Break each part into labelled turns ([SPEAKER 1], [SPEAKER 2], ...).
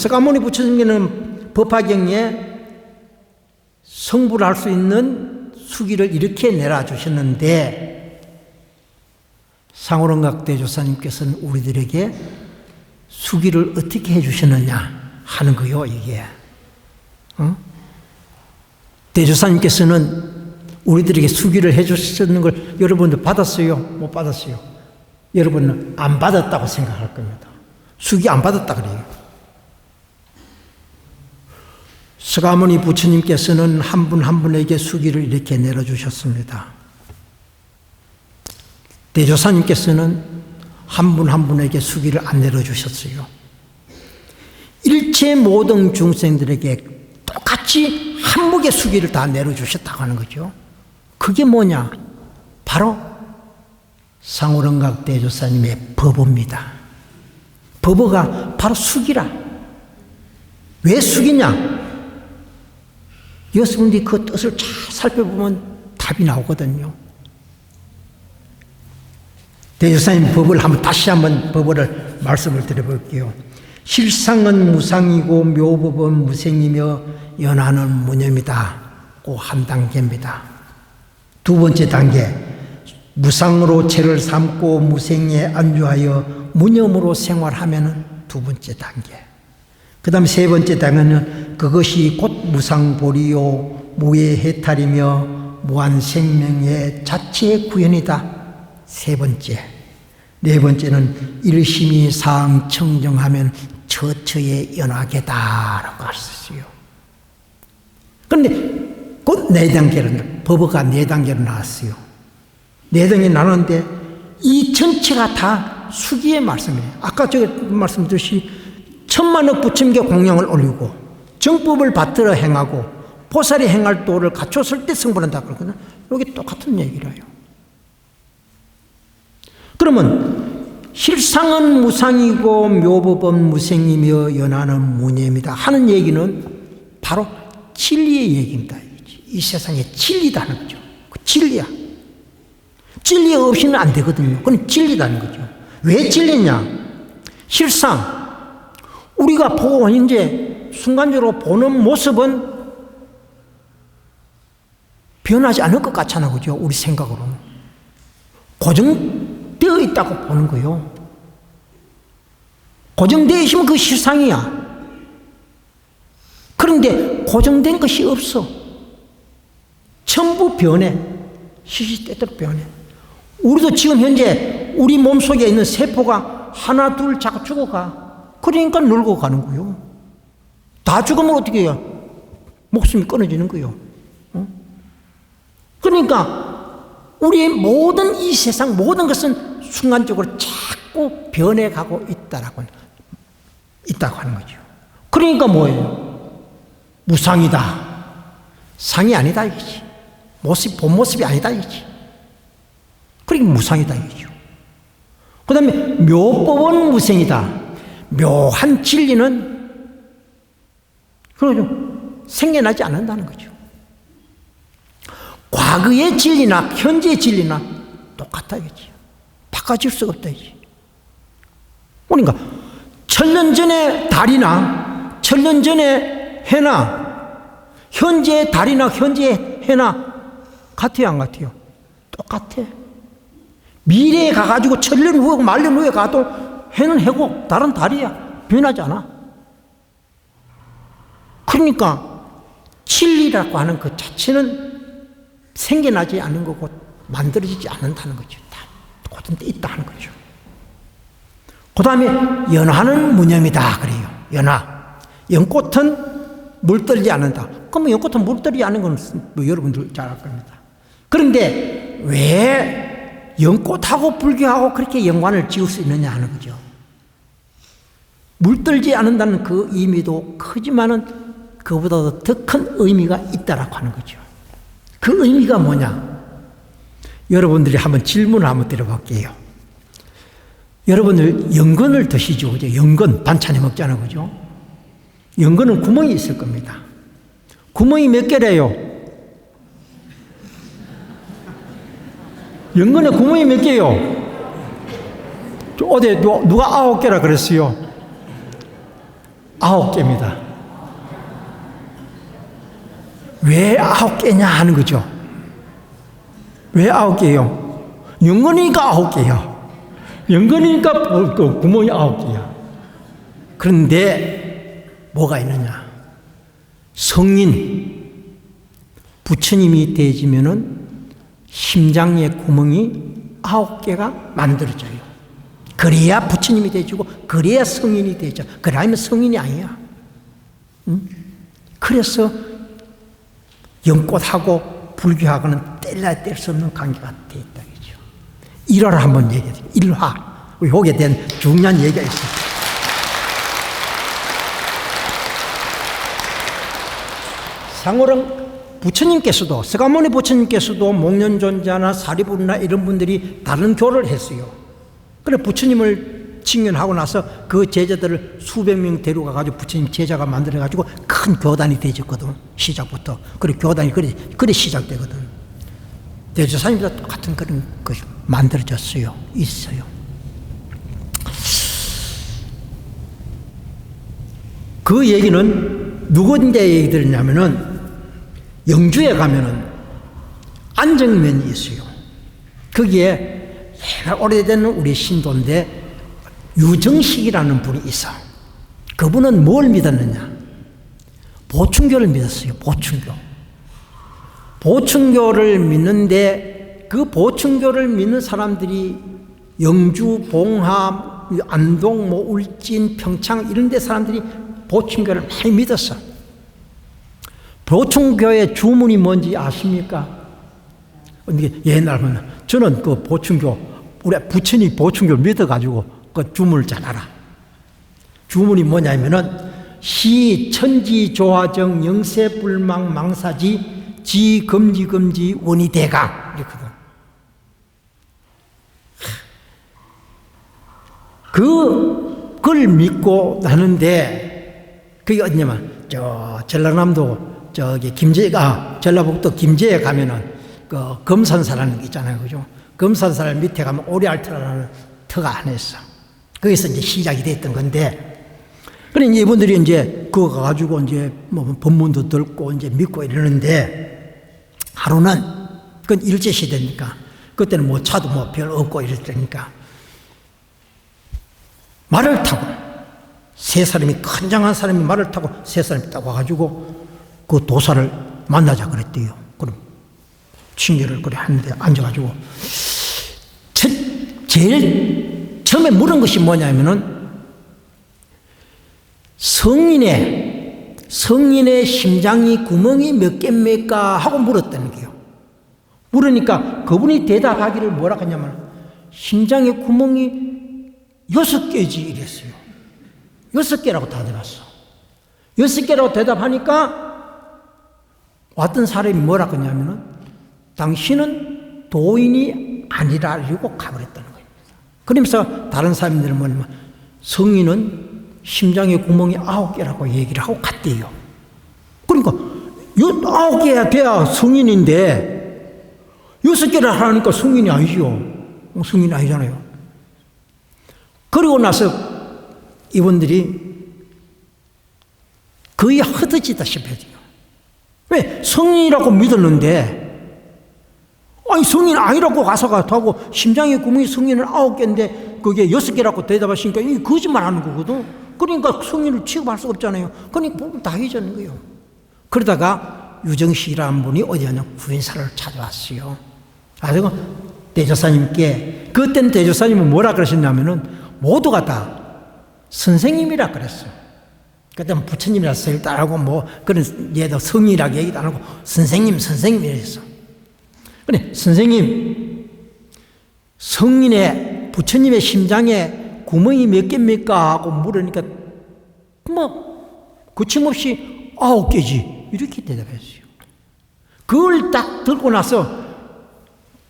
[SPEAKER 1] 서가모니 부처님께는 법화경에 성불할 수 있는 수기를 이렇게 내려주셨는데 상호론각 대조사님께서는 우리들에게 수기를 어떻게 해주셨느냐 하는 거요, 이게. 대조사님께서는 우리들에게 수기를 해주셨는 걸 여러분들 받았어요? 못 받았어요? 여러분은 안 받았다고 생각할 겁니다. 수기 안 받았다 그래요. 서가모니 부처님께서는 한 분 한 분에게 수기를 이렇게 내려주셨습니다. 대조사님께서는 한 분 한 분에게 수기를 안 내려주셨어요. 일체 모든 중생들에게 똑같이 한 묵의 수기를 다 내려주셨다고 하는 거죠. 그게 뭐냐? 바로 상호론각 대조사님의 법어입니다. 법어가 바로 수기라. 왜 수기냐? 여러분들이 그 뜻을 잘 살펴보면 답이 나오거든요. 대조사님 법을 다시 한번 법어를 말씀을 드려볼게요. 실상은 무상이고 묘법은 무생이며 연하는 무념이다. 그 한 단계입니다. 두 번째 단계, 무상으로 죄를 삼고 무생에 안주하여 무념으로 생활하면은 두 번째 단계. 그 다음에 세 번째 단계는 그것이 곧 무상보리요 무의 해탈이며 무한생명의 자체의 구현이다. 세 번째. 네 번째는 일심이 사항 청정하면 처처의 연화계다라고 하셨어요. 그런데 곧 네 단계로, 법어가 네 단계로 나왔어요. 네 단계 나눴는데 이 전체가 다 수기의 말씀이에요. 아까 제가 말씀드렸듯이 천만억 부처님께 공양을 올리고 정법을 받들어 행하고 보살이 행할 도를 갖췄을 때 성불한다 그러거든요. 여기 똑같은 얘기라요. 그러면 실상은 무상이고 묘법은 무생이며 연하는 무념이다 하는 얘기는 바로 진리의 얘기입니다. 이 세상에 진리다는 거죠. 그 진리야. 진리 없이는 안 되거든요. 그건 진리다는 거죠. 왜 진리냐? 실상 우리가 보고 이제 순간적으로 보는 모습은 변하지 않을 것 같잖아, 그죠? 우리 생각으로는. 고정되어 있다고 보는 거예요. 고정되어 있으면 그 실상이야. 그런데 고정된 것이 없어. 전부 변해. 시시때때로 변해. 우리도 지금 현재 우리 몸속에 있는 세포가 하나 둘 자꾸 죽어가. 그러니까 늙어가는 거예요. 다 죽으면 어떻게 해요? 목숨이 끊어지는 거예요. 그러니까 우리의 모든 이 세상 모든 것은 순간적으로 자꾸 변해가고 있다고 하는 거죠. 그러니까 뭐예요? 무상이다. 상이 아니다 이거지. 본 모습이 아니다 이거지. 그러니까 무상이다 이거죠. 그 다음에 묘법은 무생이다. 묘한 진리는 그러죠. 생겨나지 않는다는 거죠. 과거의 진리나 현재의 진리나 똑같다 이거지. 바꿔질 수가 없다 이거지. 그러니까 천년 전의 달이나 천년 전의 해나 현재의 달이나 현재의 해나 같아요 안 같아요? 똑같아. 미래에 가가지고 천년 후에 만년 후에 가도 해는 해고 달은 달이야. 변하지 않아. 그러니까 진리라고 하는 그 자체는 생겨나지 않는 거고 만들어지지 않는다는 거죠. 다 고정돼 있다 하는 거죠. 그 다음에 연화는 무념이다 그래요. 연화. 연꽃은 물들지 않는다. 그러면 연꽃은 물들지 않는 건 뭐 여러분들 잘 알 겁니다. 그런데 왜 연꽃하고 불교하고 그렇게 연관을 지을 수 있느냐 하는 거죠. 물들지 않는다는 그 의미도 크지만은 그보다도 더 큰 의미가 있다라고 하는 거죠. 그 의미가 뭐냐? 여러분들이 한번 질문을 한번 드려볼게요. 여러분들 연근을 드시죠, 그죠? 연근 반찬에 먹잖아요, 그죠? 연근은 구멍이 있을 겁니다. 구멍이 몇 개래요? 연근에 구멍이 몇 개요? 어디 누가 9개라 그랬어요? 9개입니다. 왜 9개냐 하는 거죠. 왜 9개요? 영건이니까 9개야. 영건이니까 구멍이 9개야. 그런데 뭐가 있느냐? 성인, 부처님이 되지면은 심장의 구멍이 9개가 만들어져요. 그래야 부처님이 되지고, 그래야 성인이 되죠. 그러면 성인이 아니야. 응? 그래서 연꽃하고 불교하고는 뗄래야 뗄 수 없는 관계가 되어 있다. 그죠? 일화를 한번 얘기해 드릴게요. 일화. 여기에 대한 중요한 얘기가 있어요. 상호령 부처님께서도, 서가모니 부처님께서도 목련존자나 사리부르나 이런 분들이 다른 교를 했어요. 그래 부처님을 칭연하고 나서 그 제자들을 수백 명 데려가가지고 부처님 제자가 만들어가지고 큰 교단이 되었거든. 시작부터. 그래 교단이 그래 시작되거든. 대조사님도 똑같은 그런 것이 만들어졌어요. 있어요. 그 얘기는 누구한테 얘기 들었냐면은 영주에 가면은 안정면이 있어요. 거기에 오래된 우리 신도인데 유정식이라는 분이 있어. 그분은 뭘 믿었느냐? 보충교를 믿었어요. 보충교. 보충교를 믿는데 그 보충교를 믿는 사람들이 영주, 봉하, 안동, 울진, 평창 이런 데 사람들이 보충교를 많이 믿었어. 보충교의 주문이 뭔지 아십니까? 옛날에는 저는 그 보충교, 우리 부처님 보충교를 믿어가지고 그 주문을 잘 알아. 주문이 뭐냐면은 시, 천지, 조화정, 영세, 불망, 망사지, 지, 금지, 금지, 원이, 대강 이렇거든. 그걸 믿고 나는데 그게 어디냐면 저 전라남도 저기 김제가 전라북도 김제에 가면은 그 금산사라는 게 있잖아요, 그죠? 금산사를 밑에 가면 오리알터라는 터가 안에 있어. 거기서 이제 시작이 됐던 건데, 그래 이분들이 이제 그거 가지고 이제 뭐 법문도 듣고 이제 믿고 이러는데 하루는 그건 일제 시대니까 그때는 뭐 차도 뭐 별 없고 이랬으니까 말을 타고 세 사람이 건장한 사람이 말을 타고 세 사람이 딱 와가지고 그 도사를 만나자 그랬대요. 그럼 친교를 그래 하는데 앉아가지고 제일 처음에 물은 것이 뭐냐면은 성인의 심장이 구멍이 몇 개입니까? 하고 물었다는 거예요. 물으니까 그분이 대답하기를 뭐라 하냐면 심장의 구멍이 6개지 이랬어요. 6개라고 다 대답했어. 6개라고 대답하니까 왔던 사람이 뭐라 그러냐면은 당신은 도인이 아니라 이러고 가버렸다는 거예요. 그러면서 다른 사람들은 뭐냐면 성인은 심장의 구멍이 9개라고 얘기를 하고 갔대요. 그러니까 9개야 돼야 성인인데 6개를 하라니까 성인이 아니죠. 성인이 아니잖아요. 그리고 나서 이분들이 거의 흩어지다시피 해요. 왜? 성인이라고 믿었는데 아니 성인 아니라고 가서가 하고 심장의 구멍이 성인은 9개인데 그게 6개라고 대답하시니까 이게 거짓말하는 거거든. 그러니까 성인을 취급할 수가 없잖아요. 그러니까 보면 다 잊어는 거예요. 그러다가 유정식이라는 분이 어디 가냐 구인사를 찾아왔어요. 그래서 대조사님께 그때는 대조사님은 뭐라 그러셨냐면은 모두가 다 선생님이라 그랬어요. 그때는 부처님이라 쓰일도 안 하고 뭐 그런 얘도 성이라고 얘기도 안 하고 선생님 이랬어. 그래 선생님 성인의 부처님의 심장에 구멍이 몇 개입니까? 하고 물으니까 뭐 거침없이 9개지 이렇게 대답했어요. 그걸 딱 듣고 나서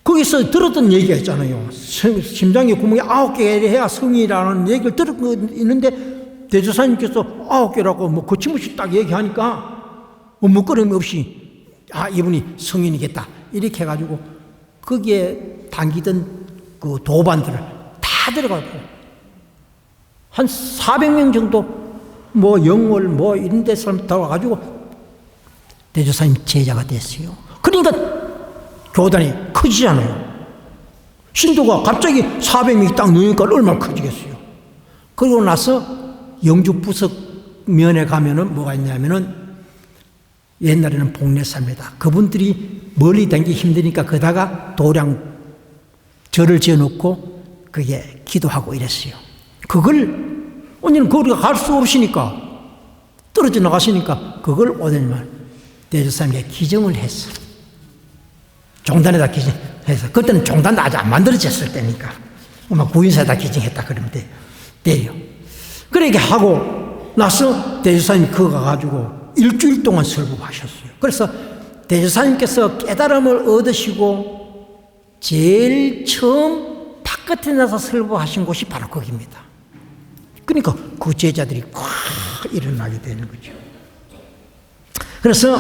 [SPEAKER 1] 거기서 들었던 얘기가 있잖아요. 심장에 구멍이 9개 해야 성이라는 얘기를 들었고 있는데 대조사님께서 9개라고 뭐 거침없이 딱 얘기하니까 뭐 먹거림이 없이 이분이 성인이겠다 이렇게 해가지고 거기에 당기던 그 도반들을 다 들어가고 한 400명 정도 뭐 영월 뭐 이런 데 사람 다 와가지고 대조사님 제자가 됐어요. 그러니까 교단이 커지잖아요. 신도가 갑자기 400명이 딱 넣으니까 얼마나 커지겠어요. 그러고 나서 영주 부석 면에 가면은 뭐가 있냐면은 옛날에는 복례사입니다. 그분들이 멀리 다니기 힘드니까 거다가 도량 절을 지어놓고 그게 기도하고 이랬어요. 그걸 언니는 거리가 갈 수 없으니까 떨어져 나가시니까 그걸 오늘만 대조사님께 기증을 했어. 종단에다 기증해서 그때는 종단도 아직 안 만들어졌을 때니까 아마 구인사에다 기증했다 그러면 돼요. 그렇게 하고 나서 대조사님이 그거 가가지고 일주일 동안 설법하셨어요. 그래서 대조사님께서 깨달음을 얻으시고 제일 처음 바깥에 나서 설법하신 곳이 바로 거기입니다. 그러니까 그 제자들이 꽉 일어나게 되는 거죠. 그래서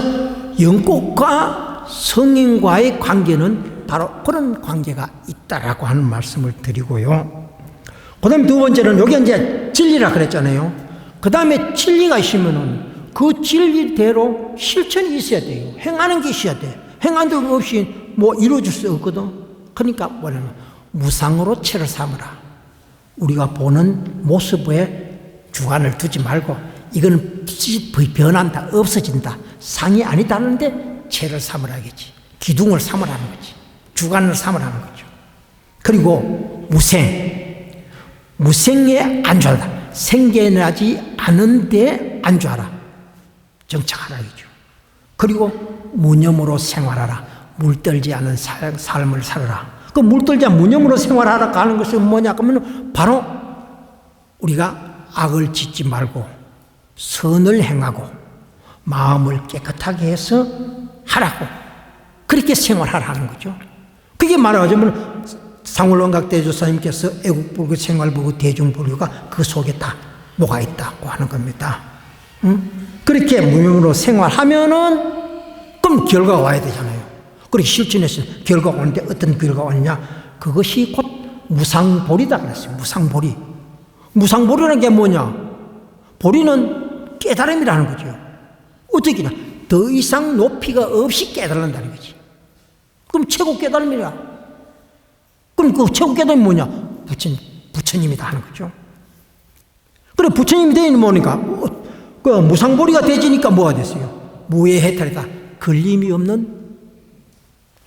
[SPEAKER 1] 영꽃과 성인과의 관계는 바로 그런 관계가 있다라고 하는 말씀을 드리고요. 그 다음에 두 번째는 여기 이제 진리라 그랬잖아요. 그 다음에 진리가 있으면은 그 진리대로 실천이 있어야 돼요. 행하는 게 있어야 돼. 행하는 게 없이 뭐 이루어질 수 없거든. 그러니까 뭐냐면 무상으로 체를 삼으라. 우리가 보는 모습에 주관을 두지 말고 이거는 변한다, 없어진다, 상이 아니다는데 체를 삼으라겠지. 기둥을 삼으라는 거지. 주관을 삼으라는 거죠. 그리고 무생에 안주하라. 생겨나지 않은데 안주하라. 정착하라 이죠. 그리고 무념으로 생활하라. 물들지 않은 삶을 살아라. 그 물들지 않은 무념으로 생활하라 하는 것은 뭐냐 그러면 바로 우리가 악을 짓지 말고 선을 행하고 마음을 깨끗하게 해서 하라고 그렇게 생활하라는 거죠. 그게 말하자면 상월원각 대조사님께서 애국불교, 생활불교, 대중불교가 그 속에 다 뭐가 있다고 하는 겁니다. 그렇게 무명으로 생활하면은 그럼 결과가 와야 되잖아요. 그렇게 실천해서 결과가 오는데 어떤 결과가 오느냐? 그것이 곧 무상보리다 그랬어요. 무상보리. 무상보리라는 게 뭐냐? 보리는 깨달음이라는 거죠. 어떻게냐? 더 이상 높이가 없이 깨달는다는 거지. 그럼 최고 깨달음이라. 그럼 그 최고 깨달음이 뭐냐? 부처님이다 하는 거죠. 그래, 부처님이 되는 뭐니까? 그 무상보리가 되지니까 뭐가 됐어요? 무의 해탈이다. 걸림이 없는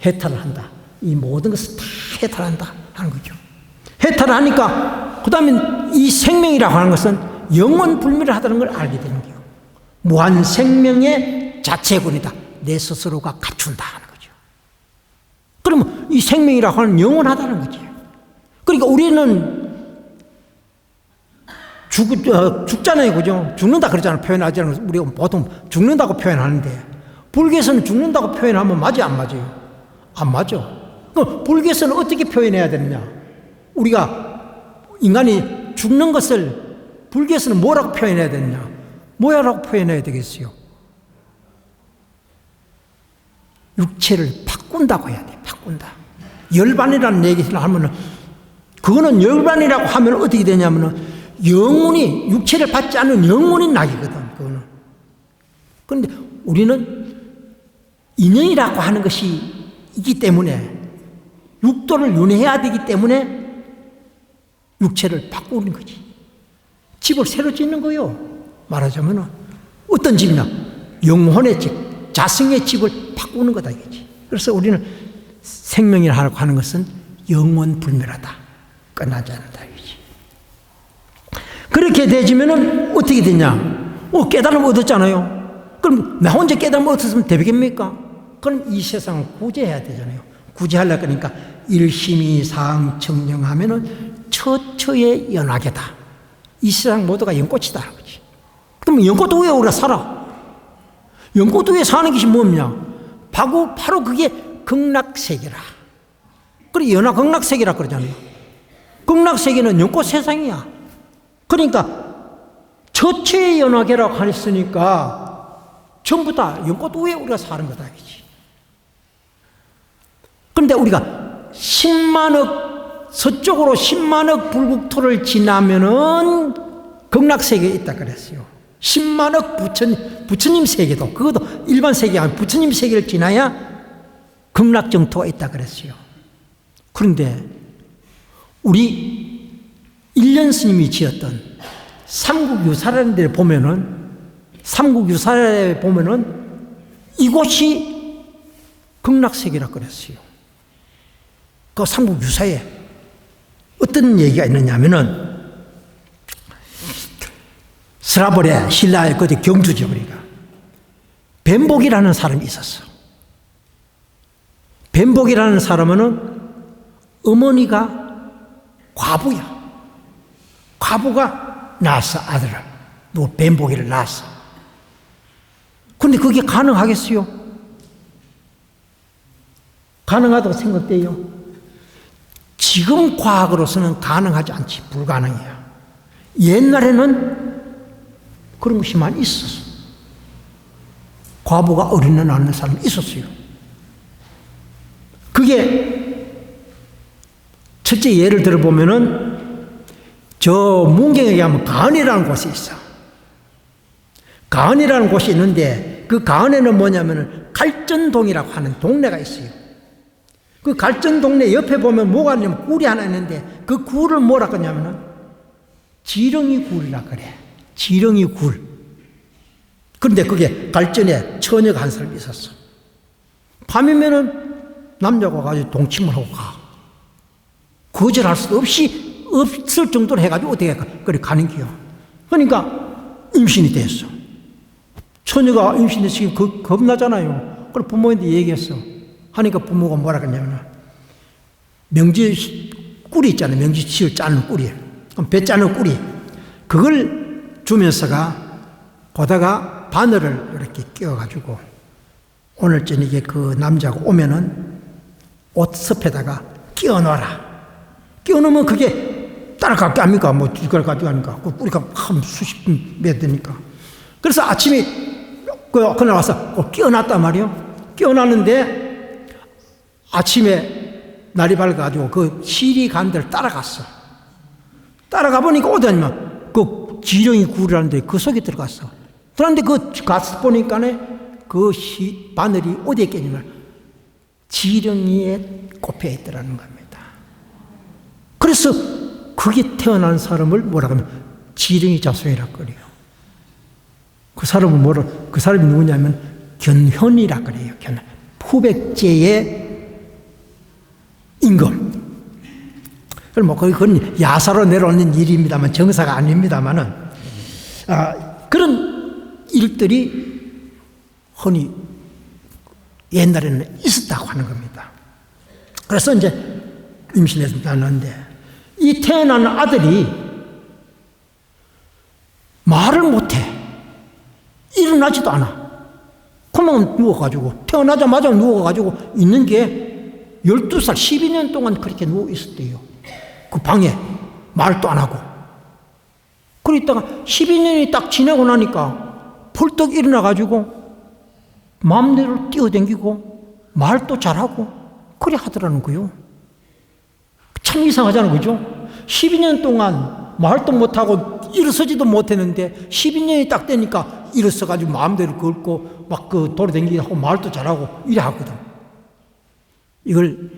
[SPEAKER 1] 해탈을 한다. 이 모든 것을 다 해탈한다 하는 거죠. 해탈을 하니까 그 다음에 이 생명이라고 하는 것은 영원 불멸하다는 걸 알게 되는 거예요. 무한 생명의 자체군이다. 내 스스로가 갖춘다 하는 거죠. 그러면 이 생명이라고 하는 영원하다는 거지. 그러니까 우리는 죽잖아요, 그죠? 죽는다 그러잖아요. 표현하지 않은 거. 우리가 보통 죽는다고 표현하는데 불교에서는 죽는다고 표현하면 맞아요, 안 맞아요? 안 맞아. 그럼 불교에서는 어떻게 표현해야 되느냐? 우리가 인간이 죽는 것을 불교에서는 뭐라고 표현해야 되느냐? 뭐야라고 표현해야 되겠어요? 육체를 바꾼다고 해야 돼. 바꾼다. 열반이라는 얘기를 하면은 그거는 열반이라고 하면 어떻게 되냐면은 영혼이 육체를 받지 않는 영혼이 낙이거든. 그거는. 그런데 우리는 인연이라고 하는 것이 있기 때문에 육도를 윤회해야 되기 때문에 육체를 바꾸는 거지. 집을 새로 짓는 거요. 말하자면 어떤 집이냐? 영혼의 집, 자성의 집을 바꾸는 거다 이거지. 그래서 우리는 생명이라고 하는 것은 영원 불멸하다. 끝나지 않는다 이거지. 그렇게 되지면은 어떻게 되냐? 깨달음 얻었잖아요. 그럼 나 혼자 깨달음 얻었으면 되겠습니까? 그럼 이 세상을 구제해야 되잖아요. 구제하려고 그러니까 일심이 사항 청정하면은 처처의 연화계다. 이 세상 모두가 연꽃이다. 그럼 연꽃 위에 우리가 살아. 연꽃 위에 사는 것이 뭐냐? 바로 그게 극락세계라. 그래, 연화 극락세계라 그러잖아요. 극락세계는 연꽃 세상이야. 그러니까 처처의 연화계라고 했으니까 전부 다 연꽃 위에 우리가 사는 거다. 그런데 우리가 10만억, 서쪽으로 10만억 불국토를 지나면은 극락세계에 있다 그랬어요. 10만억 부처님 세계도, 그것도 일반 세계가 아니라 부처님 세계를 지나야 극락정토가 있다 그랬어요. 그런데 우리 일년 스님이 지었던 삼국유사라는 삼국유사에 보면은 이곳이 극락세계라 그랬어요. 그 삼국유사에 어떤 얘기가 있느냐 하면은 스라벌에 신라의 그때 경주죠. 그러니까 뱀복이라는 사람이 있었어. 뱀복이라는 사람은 어머니가 과부야. 과부가 낳았어, 아들을. 누구 뱀복이를 낳았어. 그런데 그게 가능하겠어요? 가능하다고 생각돼요? 지금 과학으로서는 가능하지 않지. 불가능이야. 옛날에는 그런 것이 많이 있었어. 과부가 어린애 낳는 사람이 있었어요. 그게 첫째 예를 들어보면은 저 문경에 가면 가은이라는 곳이 있어. 가은이라는 곳이 있는데 그 가은에는 뭐냐면은 갈전동이라고 하는 동네가 있어요. 그 갈전동네 옆에 보면 뭐가 있냐면 굴이 하나 있는데 그 굴을 뭐라 그러냐면은 지렁이 굴이라 그래. 지렁이 굴. 그런데 그게 갈전에 처녀가 한 사람이 있었어. 밤이면은 남자가 가지고 동침을 하고 가. 거절할 수 없을 정도로 해가지고 어떻게 그래 가는 기요. 그러니까 임신이 됐어. 처녀가 임신했으니 겁나잖아요. 그래 부모님한테 얘기했어. 하니까 부모가 뭐라 그러냐면 명지 꿀이 있잖아요. 명지치를 짜는 꿀이. 그럼 배 짜는 꿀이. 그걸 주면서가 보다가 바늘을 이렇게 끼워가지고 오늘 저녁에 그 남자가 오면은 옷 섭에다가 끼워넣어라. 끼워넣으면 그게 따라갈게 합니까? 뭐 이걸 가지고 하니까. 그 뿌리가 한 수십 몇 되니까. 그래서 아침에 그날 와서 끼워놨단 말이요. 끼워놨는데 아침에 날이 밝아가지고 그 시리 간 데를 따라갔어. 따라가 보니까 어디 아니면 그 지렁이 굴이라는데 그 속에 들어갔어. 그런데 그 가서 보니까 그 바늘이 어디에 껴있냐면 지렁이에 꼽혀 있더라는 겁니다. 그래서 그게 태어난 사람을 뭐라 하면 지렁이 자손이라 그래요. 그 사람이 누구냐면 견현이라 그래요. 견현. 후백제의 임금. 뭐 그건 야사로 내려오는 일입니다만 정사가 아닙니다만은 그런 일들이 흔히 옛날에는 있었다고 하는 겁니다. 그래서 이제 임신해서 낳았는데 이 태어난 아들이 말을 못해. 일어나지도 않아. 그만 누워가지고 태어나자마자 누워가지고 있는 게 12살 12년 동안 그렇게 누워 있었대요. 그 방에 말도 안 하고. 그러다가 12년이 딱 지나고 나니까 펄떡 일어나가지고 마음대로 뛰어다니고 말도 잘하고 그래 하더라는 거요. 참 이상하잖아요. 그죠? 12년 동안 말도 못하고 일어서지도 못했는데 12년이 딱 되니까 일어서가지고 마음대로 걷고 막 그 돌아다니기도 하고 말도 잘하고 이래 하거든. 이걸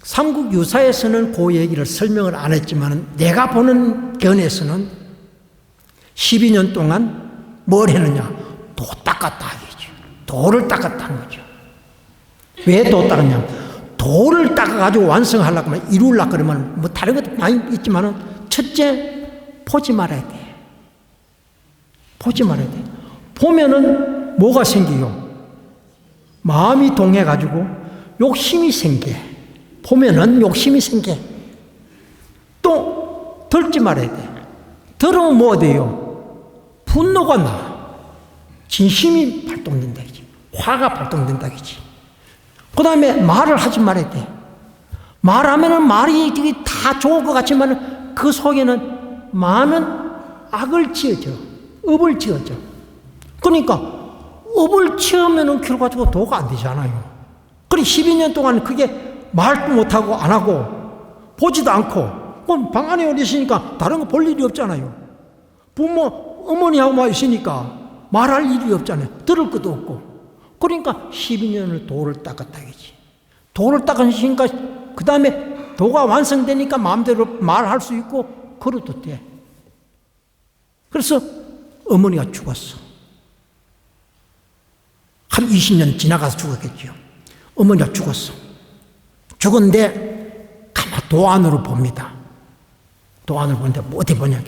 [SPEAKER 1] 삼국유사에서는 그 얘기를 설명을 안 했지만 내가 보는 견에서는 12년 동안 뭘 했느냐? 도 닦았다 하겠죠. 도를 닦았다는 거죠. 왜 도 닦았냐? 도를 닦아가지고 완성하려고 하면 이루려고 그러면 뭐 다른 것도 많이 있지만은 첫째 보지 말아야 돼. 보지 말아야 돼. 보면은 뭐가 생기요? 마음이 동해가지고 욕심이 생겨. 보면은 욕심이 생겨. 또 들지 말아야 돼. 들으면 뭐 돼요? 분노가 나. 진심이 발동된다 이지. 화가 발동된다 이지. 그 다음에 말을 하지 말아야 돼. 말하면은 말이 다 좋은 것 같지만 그 속에는 많은 악을 지어져. 업을 지어져. 그러니까 업을 지으면은 결과적으로 도가 안 되잖아요. 그래 12년 동안 그게 말도 못하고 안 하고 보지도 않고 그럼 방 안에 오르시니까 다른 거 볼 일이 없잖아요. 부모 어머니하고만 있으니까 말할 일이 없잖아요. 들을 것도 없고. 그러니까 12년을 돌을 닦았다 이거지. 돌을 닦으니까 그 다음에 도가 완성되니까 마음대로 말할 수 있고 걸어도 돼. 그래서 어머니가 죽었어. 한 20년 지나가서 죽었겠죠. 어머니가 죽었어. 죽었는데 가만 도 안으로 봅니다. 도 안을 보는데 뭐 어떻게 보냐면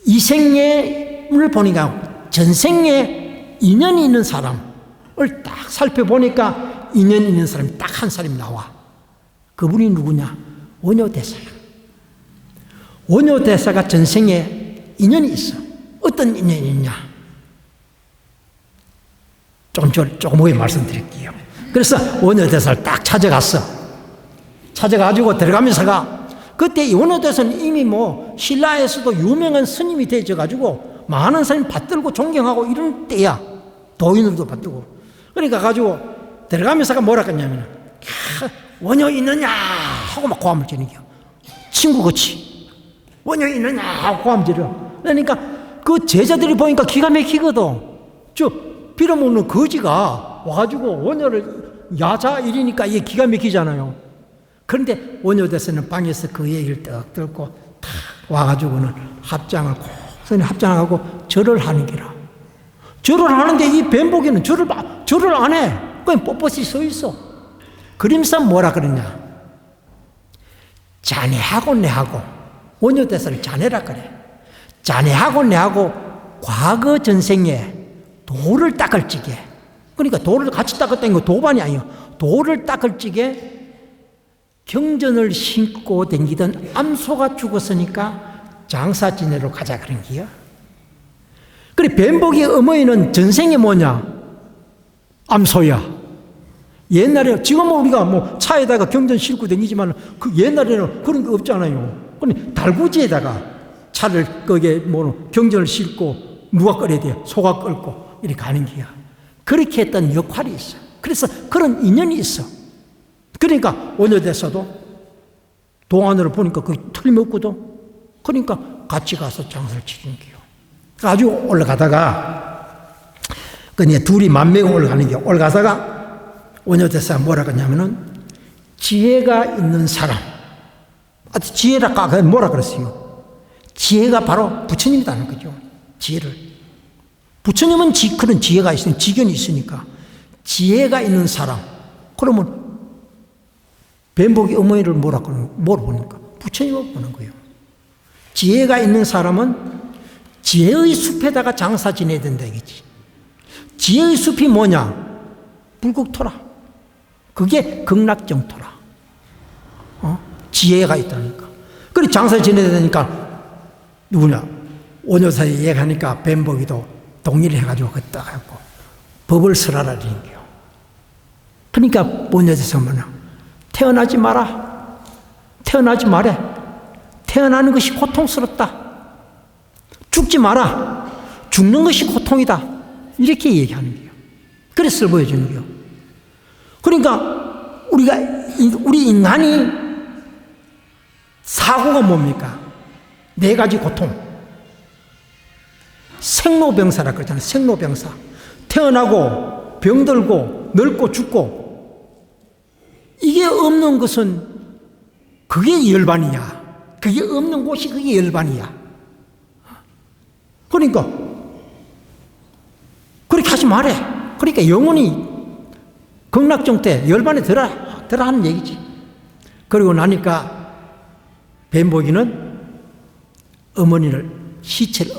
[SPEAKER 1] 이 생애를 보니까 전생에 인연이 있는 사람을 딱 살펴보니까 인연 있는 사람이 딱 한 사람이 나와. 그분이 누구냐? 원효대사야. 원효대사가 전생에 인연이 있어. 어떤 인연이 있냐? 조금 후에 말씀드릴게요. 그래서 원효대사를 딱 찾아갔어. 찾아가지고 들어가면서가 그때 이 원효대사는 이미 뭐 신라에서도 유명한 스님이 되어가지고 많은 사람이 받들고 존경하고 이런 때야. 도인으로도 받들고. 그러니까 가지고 들어가면서가 뭐라 했냐면 원효 있느냐 하고 막 고함을 지르겨. 친구 같이 원효 있느냐 하고 고함 지르. 그러니까 그 제자들이 보니까 기가 막히거든. 저 빌어먹는 거지가 와가지고 원효를 야자 이리니까 이게 기가 막히잖아요. 그런데 원효대사는 방에서 그 얘기를 떡 들고 탁 와가지고는 합장을 고스란히 합장하고 절을 하는 기라. 절을 하는데 이 뱀복이는 절을 안 해. 그냥 뻣뻣이 서 있어. 그러면서 뭐라 그러냐. 자네하고 내하고, 원효대사를 자네라 그래. 자네하고 내하고 과거 전생에 돌을 닦을 적에, 그러니까 돌을 같이 닦았다는 거 도반이 아니에요. 돌을 닦을 적에 경전을 신고 댕기던 암소가 죽었으니까 장사 지내러 가자 그런 기야. 그래 뱀복의 어머니는 전생에 뭐냐? 암소야. 옛날에 지금은 우리가 뭐 차에다가 경전 싣고 다니지만 그 옛날에는 그런 게 없잖아요. 근데 달구지에다가 차를 거기에 뭐 경전을 싣고 누가 끌어야 돼? 소가 끌고 이렇게 가는 기야. 그렇게 했던 역할이 있어. 그래서 그런 인연이 있어. 그러니까 원효대사도 동안으로 보니까 그게 틀림없거든. 그러니까 같이 가서 장사를 치는 기요. 아주 올라가다가 그냥 둘이 만명 올라가는 게 올라가다가 원효대사가 뭐라 그러냐면은 지혜가 있는 사람. 지혜라까 뭐라 그랬어요? 지혜가 바로 부처님이라는 거죠. 지혜를. 부처님은 그런 지혜가 있으니까, 지견이 있으니까 지혜가 있는 사람. 그러면 뱀복의 어머니를 뭐라 보니까 부처님을 보는 거예요. 지혜가 있는 사람은 지혜의 숲에다가 장사 지내야 된다 이거지. 지혜의 숲이 뭐냐? 불국토라. 그게 극락정토라. 지혜가 있다니까. 그래 장사 지내야 되니까 누구냐? 원효사에 얘기하니까 뱀복이도 동의를 해가지고 그딱 하고 법을 설하라 그런 거요. 그러니까 원효대사가 뭐냐? 태어나지 마라. 태어나지 마래. 태어나는 것이 고통스럽다. 죽지 마라. 죽는 것이 고통이다. 이렇게 얘기하는 거예요. 그래서 보여주는 거예요. 그러니까 우리 인간이 사고가 뭡니까? 네 가지 고통. 생로병사라 그러잖아요. 생로병사. 태어나고 병들고 늙고 죽고 이게 없는 것은 그게 열반이야. 그게 없는 곳이 그게 열반이야. 그러니까 그렇게 하지 말해. 그러니까 영원히 극락정 때 열반에 들어 하는 얘기지. 그리고 나니까 뱀복이는 어머니를 시체를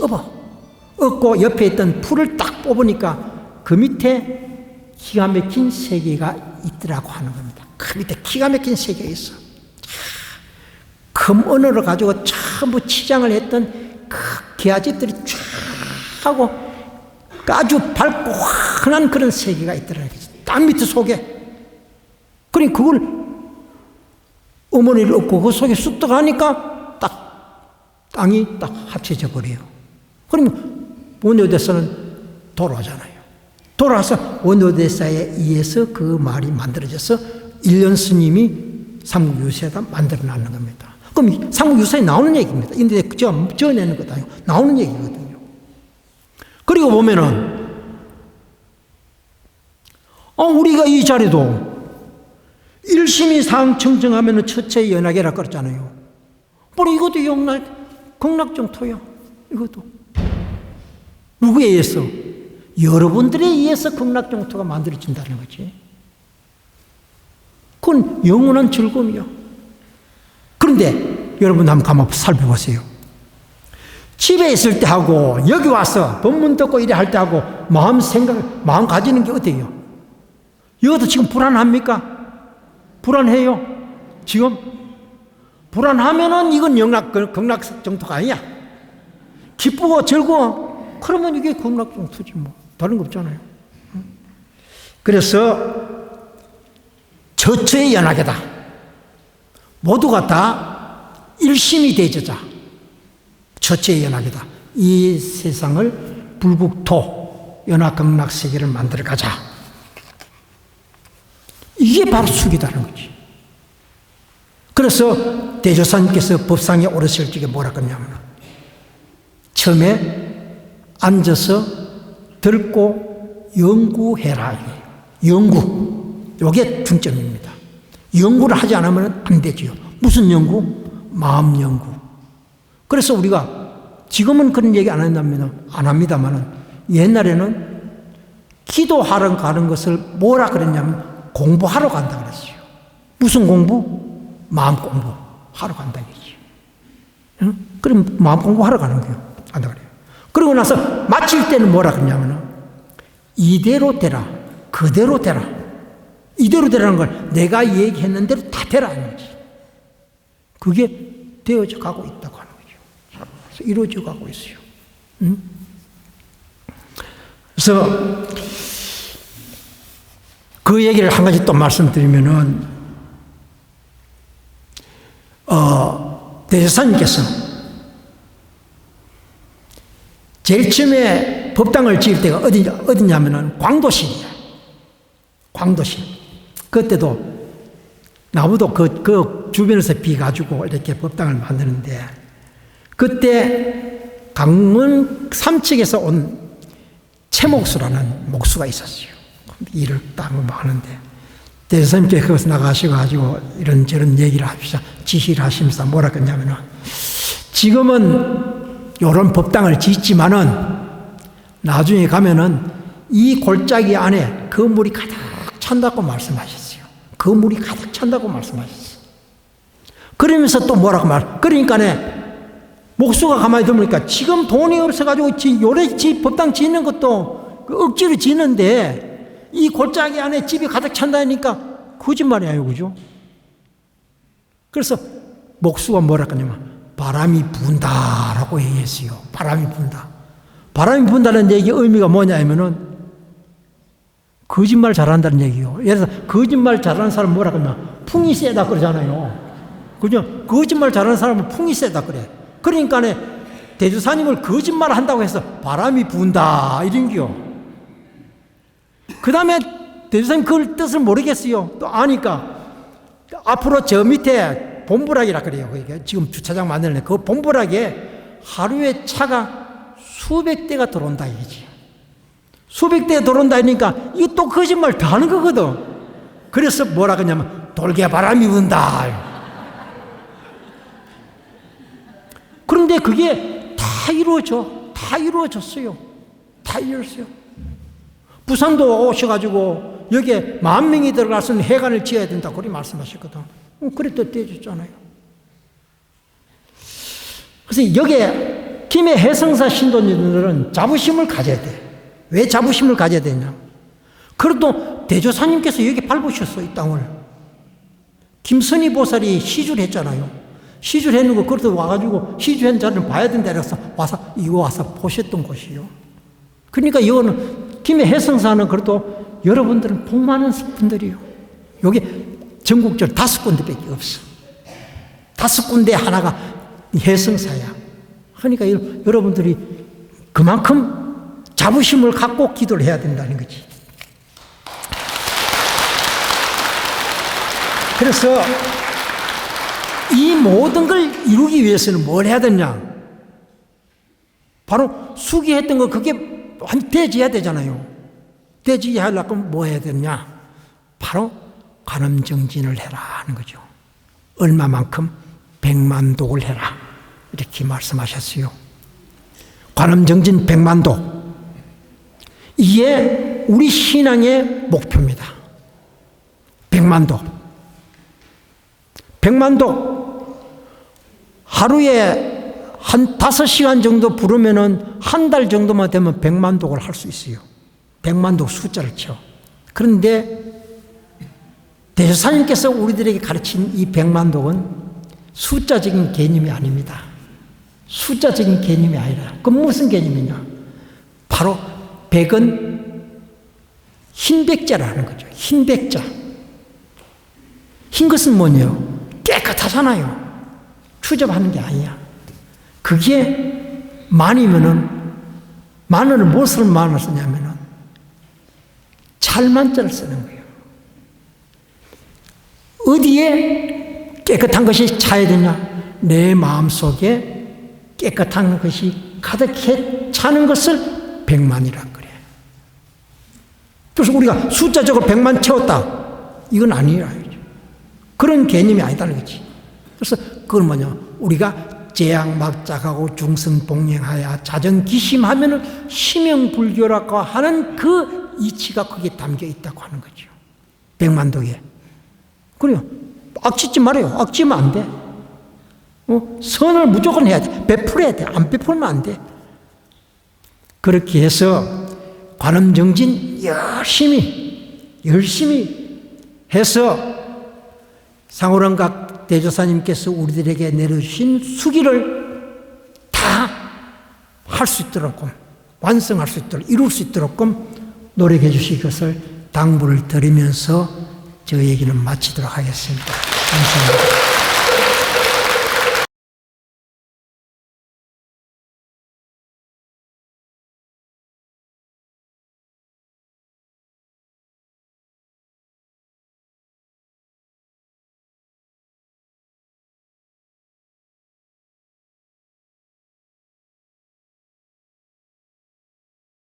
[SPEAKER 1] 업고 옆에 있던 풀을 딱 뽑으니까 그 밑에 기가 막힌 세계가 있더라고 하는 겁니다. 그 밑에 기가 막힌 세계가 있어. 금 언어를 가지고 전부 치장을 했던 그 기아집들이 쫙 하고 아주 밝고 환한 그런 세계가 있더라는 거지. 땅 밑에 속에. 그러니 그걸 어머니를 얻고 그 속에 쑥 들어가니까 딱 땅이 딱 합쳐져 버려요. 그러면 원효대사는 돌아오잖아요. 돌아와서 원효대사에 의해서 그 말이 만들어져서 일련 스님이 삼국유사에다 만들어 놨는 겁니다. 그럼 삼국유사에 나오는 얘기입니다. 근데 제가 지어내는 것도 아니고 나오는 얘기거든요. 그리고 보면은 우리가 이 자리도 일심이 상청정하면은 처체 연하게라 그랬잖아요. 바로 이것도 극락정토야. 이것도 누구에 의해서? 여러분들에 의해서 극락정토가 만들어진다는 거지. 그건 영원한 즐거움이야. 그런데 여러분 한번 가만 살펴보세요. 집에 있을 때 하고 여기 와서 법문 듣고 이래 할 때 하고 마음 가지는 게 어때요? 이것도 지금 불안합니까? 불안해요? 지금? 불안하면은 이건 극락 정토가 아니야. 기쁘고 즐거워. 그러면 이게 극락 정토지 뭐. 다른 거 없잖아요. 그래서 저처의 연하계다. 모두가 다 일심이 되자자. 저처의 연하계다. 이 세상을 불국토 연화극락세계를 만들어가자. 이게 바로 숙이다는 거지. 그래서 대조사님께서 법상에 오르실 적에 뭐라 그러냐면 처음에 앉아서 듣고 연구해라. 연구. 이게 중점입니다. 연구를 하지 않으면 안 되지요. 무슨 연구? 마음 연구. 그래서 우리가 지금은 그런 얘기 안 합니다만 옛날에는 기도하러 가는 것을 뭐라 그랬냐면 공부하러 간다 그랬어요. 무슨 공부? 마음 공부하러 간다 얘기죠. 응? 그럼 마음 공부하러 가는 거예요. 간다 그래요. 그러고 나서 마칠 때는 뭐라 그러냐면 이대로 되라. 그대로 되라. 이대로 되라는 걸 내가 얘기했는 대로 다 되라는 거지. 그게 되어져 가고 있다고 하는 거죠. 그래서 이루어져 가고 있어요. 응? 그래서 그 얘기를 한 가지 또 말씀드리면은 대제사님께서 제일 처음에 법당을 지을 때가 어디냐면은 광도시이야. 광도시. 그때도 나무도 그 주변에서 비가지고 이렇게 법당을 만드는데 그때 강원 삼척에서 온 채목수라는 목수가 있었어요. 일을 딱 하는데 대제사님께 거기서 나가셔가지고 이런저런 얘기를 하시자 지시를 하시면서 뭐라 그랬냐면은 지금은 이런 법당을 짓지만은 나중에 가면은 이 골짜기 안에 그 물이 가득 찬다고 말씀하셨어요. 그 물이 가득 찬다고 말씀하셨어요. 그러면서 또 뭐라고 그러니까네 목수가 가만히 들으니까 지금 돈이 없어가지고 요래 법당 짓는 것도 억지로 짓는데 이 골짜기 안에 집이 가득 찬다니까 거짓말이에요. 그죠? 그래서 목수가 뭐라 그러냐면 바람이 분다라고 얘기했어요. 바람이 분다. 바람이 분다는 얘기 의미가 뭐냐면은 거짓말 잘한다는 얘기요. 예를 들어서 거짓말 잘하는 사람 뭐라 그러냐면 풍이 세다 그러잖아요. 그죠? 거짓말 잘하는 사람은 풍이 세다 그래. 그러니까 대주사님을 거짓말 한다고 해서 바람이 분다 이런기요. 그 다음에 대주사님 그 뜻을 모르겠어요. 또 아니까 앞으로 저 밑에 본부락이라 그래요. 지금 주차장 만드는 그 본부락에 하루에 차가 수백 대가 들어온다 이거지. 수백 대 들어온다 하니까 이거 또 거짓말 다 하는 거거든. 그래서 뭐라 그러냐면 돌게 바람이 분다. 그런데 그게 다 이루어졌어요. 다 이루어졌어요. 부산도 오셔가지고 여기에 10,000명이 들어갈 수 있는 해관을 지어야 된다고 그렇게 말씀하셨거든. 그랬더니 떼줬잖아요. 그래서 여기에 김해 해성사 신도님들은 자부심을 가져야 돼. 왜 자부심을 가져야 되냐? 그래도 대조사님께서 여기 밟으셨어, 이 땅을. 김선희 보살이 시주를 했잖아요. 시주를 했는 거, 그것도 와가지고 시주한 자를 봐야 된다 그래서 이거 와서 보셨던 곳이요. 그러니까 이거는 김해 해성사는 그래도 여러분들은 복 많은 분들이요. 여기 전국적으로 5군데밖에 없어. 5군데 하나가 해성사야. 그러니까 여러분들이 그만큼 자부심을 갖고 기도를 해야 된다는 거지. 그래서 이 모든 걸 이루기 위해서는 뭘 해야 되냐? 바로 수기했던 거 그게 대지해야 되잖아요. 대지하려면 뭐 해야 되냐? 바로 관음정진을 해라 하는 거죠. 얼마만큼? 100만 독을 해라. 이렇게 말씀하셨어요. 관음정진 100만 독. 이게 우리 신앙의 목표입니다. 100만 독. 100만 독. 하루에 한 5시간 정도 부르면은 한 달 정도만 되면 100만 독을 할 수 있어요. 100만 독 숫자를 쳐. 그런데 대제사님께서 우리들에게 가르친 이 100만 독은 숫자적인 개념이 아닙니다. 숫자적인 개념이 아니라 그 무슨 개념이냐? 바로 백은 흰백자라는 거죠. 흰백자. 흰 것은 뭐냐요? 깨끗하잖아요. 추접하는 게 아니야. 그게 만이면은 만을 무엇을 만을 쓰냐면은 찰만자를 쓰는 거예요. 어디에 깨끗한 것이 차야 되냐? 내 마음속에 깨끗한 것이 가득해 차는 것을 100만이라 그래. 그래서 우리가 숫자적으로 100만 채웠다. 이건 아니라. 그런 개념이 아니다는 거지. 그래서 그건 뭐냐? 우리가 재앙막작하고 중승복령하여 자정기심하면은 심형불교라고 하는 그 이치가 거기에 담겨 있다고 하는 거죠. 100만 독에. 그래요. 악짓지 말아요. 악짓면 안 돼. 선을 무조건 해야 돼. 베풀어야 돼. 안 베풀면 안 돼. 그렇게 해서 관음정진 열심히 해서 상호랑각 대조사님께서 우리들에게 내려주신 수기를 다 할 수 있도록 완성할 수 있도록 이룰 수 있도록 노력해 주실 것을 당부를 드리면서 저 얘기는 마치도록 하겠습니다. 감사합니다.